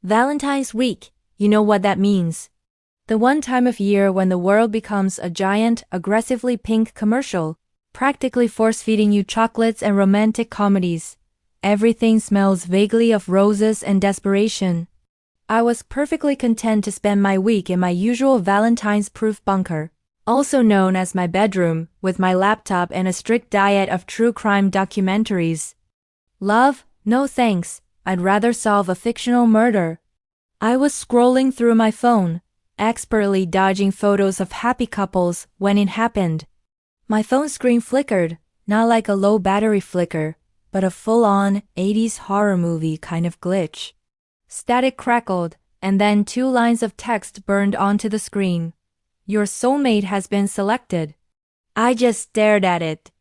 Valentine's week, you know what that means. The one time of year when the world becomes a giant, aggressively pink commercial, practically force-feeding you chocolates and romantic comedies. Everything smells vaguely of roses and desperation. I was perfectly content to spend my week in my usual Valentine's-proof bunker, also known as my bedroom, with my laptop and a strict diet of true crime documentaries. Love? No thanks. I'd rather solve a fictional murder. I was scrolling through my phone, expertly dodging photos of happy couples when it happened. My phone screen flickered, not like a low battery flicker, but a full-on 80s horror movie kind of glitch. Static crackled, and then 2 lines of text burned onto the screen. Your soulmate has been selected. I just stared at it.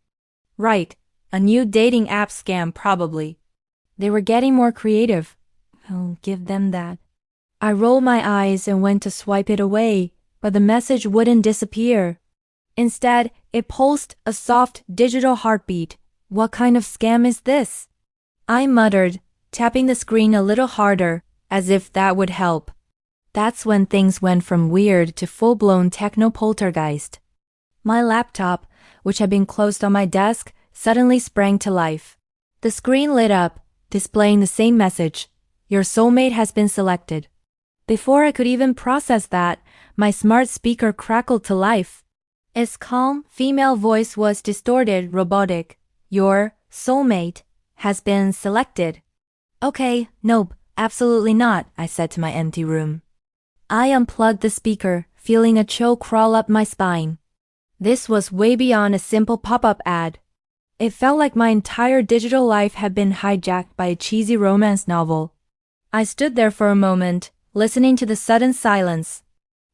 Right, a new dating app scam probably. They were getting more creative. I'll give them that. I rolled my eyes and went to swipe it away, but the message wouldn't disappear. Instead, it pulsed a soft digital heartbeat. What kind of scam is this? I muttered, tapping the screen a little harder, as if that would help. That's when things went from weird to full-blown techno-poltergeist. My laptop, which had been closed on my desk, suddenly sprang to life. The screen lit up, displaying the same message. Your soulmate has been selected. Before I could even process that, my smart speaker crackled to life. Its calm, female voice was distorted, robotic. Your soulmate has been selected. Okay, nope, absolutely not, I said to my empty room. I unplugged the speaker, feeling a chill crawl up my spine. This was way beyond a simple pop-up ad. It felt like my entire digital life had been hijacked by a cheesy romance novel. I stood there for a moment, listening to the sudden silence.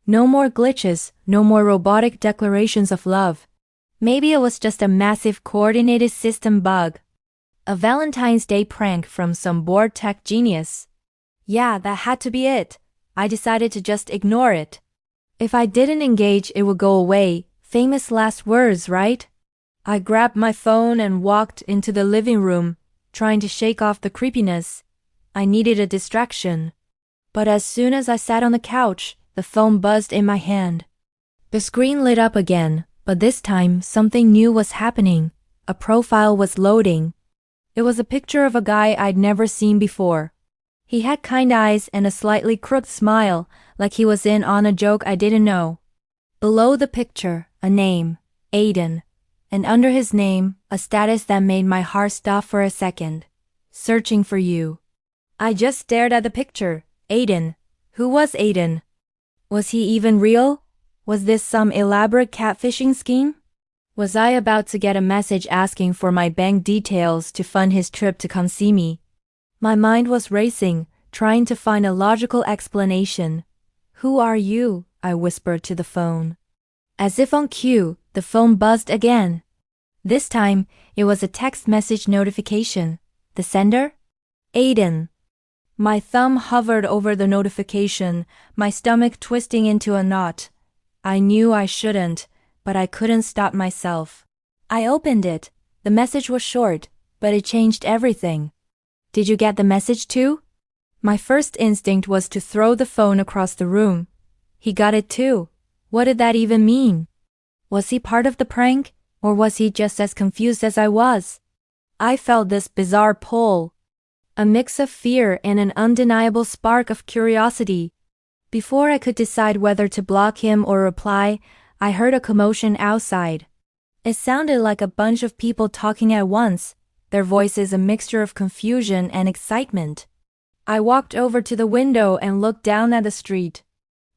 No more glitches, no more robotic declarations of love. Maybe it was just a massive coordinated system bug. A Valentine's Day prank from some bored tech genius. Yeah, that had to be it. I decided to just ignore it. If I didn't engage, it would go away. Famous last words, right? I grabbed my phone and walked into the living room, trying to shake off the creepiness. I needed a distraction. But as soon as I sat on the couch, the phone buzzed in my hand. The screen lit up again, but this time something new was happening. A profile was loading. It was a picture of a guy I'd never seen before. He had kind eyes and a slightly crooked smile, like he was in on a joke I didn't know. Below the picture, a name, Aiden. And under his name, a status that made my heart stop for a second. Searching for you. I just stared at the picture. Aiden. Who was Aiden? Was he even real? Was this some elaborate catfishing scheme? Was I about to get a message asking for my bank details to fund his trip to come see me? My mind was racing, trying to find a logical explanation. Who are you? I whispered to the phone. As if on cue, the phone buzzed again. This time, it was a text message notification. The sender? Aiden. My thumb hovered over the notification, my stomach twisting into a knot. I knew I shouldn't, but I couldn't stop myself. I opened it. The message was short, but it changed everything. Did you get the message too? My first instinct was to throw the phone across the room. He got it too. What did that even mean? Was he part of the prank, or was he just as confused as I was? I felt this bizarre pull. A mix of fear and an undeniable spark of curiosity. Before I could decide whether to block him or reply, I heard a commotion outside. It sounded like a bunch of people talking at once, their voices a mixture of confusion and excitement. I walked over to the window and looked down at the street.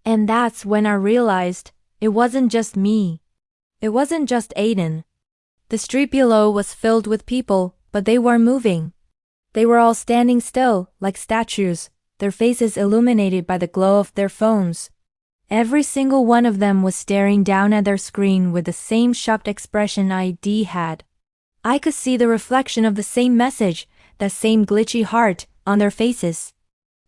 And that's when I realized it wasn't just me. It wasn't just Aiden. The street below was filled with people, but they weren't moving. They were all standing still, like statues, their faces illuminated by the glow of their phones. Every single one of them was staring down at their screen with the same shocked expression ID had. I could see the reflection of the same message, that same glitchy heart, on their faces.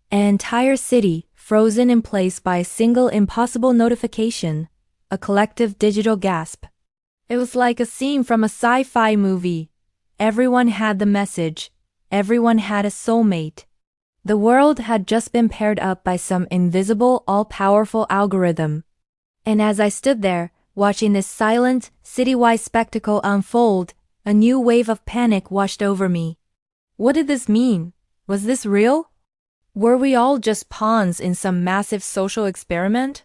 An entire city, frozen in place by a single impossible notification, a collective digital gasp. It was like a scene from a sci-fi movie. Everyone had the message. Everyone had a soulmate. The world had just been paired up by some invisible, all-powerful algorithm. And as I stood there, watching this silent, citywide spectacle unfold, a new wave of panic washed over me. What did this mean? Was this real? Were we all just pawns in some massive social experiment?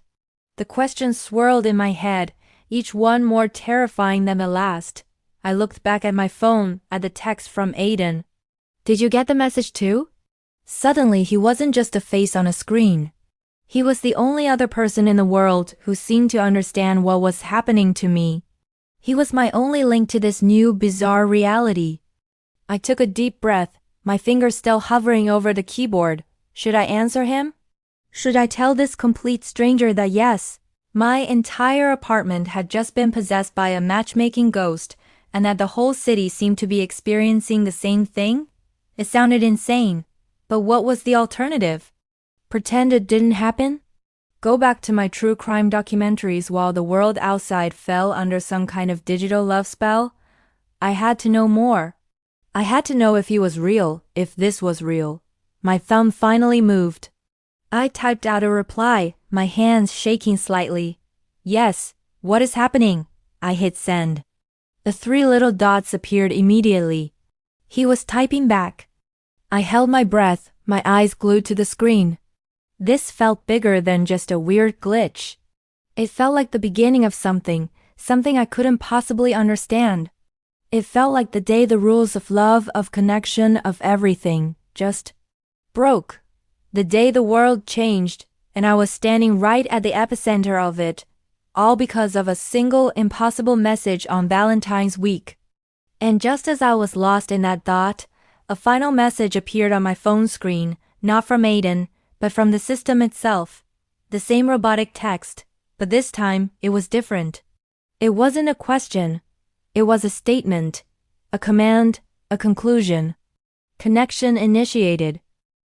The questions swirled in my head, each one more terrifying than the last. I looked back at my phone, at the text from Aiden. Did you get the message too? Suddenly he wasn't just a face on a screen. He was the only other person in the world who seemed to understand what was happening to me. He was my only link to this new, bizarre reality. I took a deep breath, my fingers still hovering over the keyboard. Should I answer him? Should I tell this complete stranger that yes, my entire apartment had just been possessed by a matchmaking ghost, and that the whole city seemed to be experiencing the same thing? It sounded insane, but what was the alternative? Pretend it didn't happen? Go back to my true crime documentaries while the world outside fell under some kind of digital love spell? I had to know more. I had to know if he was real, if this was real. My thumb finally moved. I typed out a reply, my hands shaking slightly. Yes, what is happening? I hit send. The 3 little dots appeared immediately. He was typing back. I held my breath, my eyes glued to the screen. This felt bigger than just a weird glitch. It felt like the beginning of something I couldn't possibly understand. It felt like the day the rules of love, of connection, of everything, just broke. The day the world changed, and I was standing right at the epicenter of it, all because of a single impossible message on Valentine's week. And just as I was lost in that thought, a final message appeared on my phone screen, not from Aiden, but from the system itself. The same robotic text, but this time it was different. It wasn't a question. It was a statement, a command, a conclusion. Connection initiated.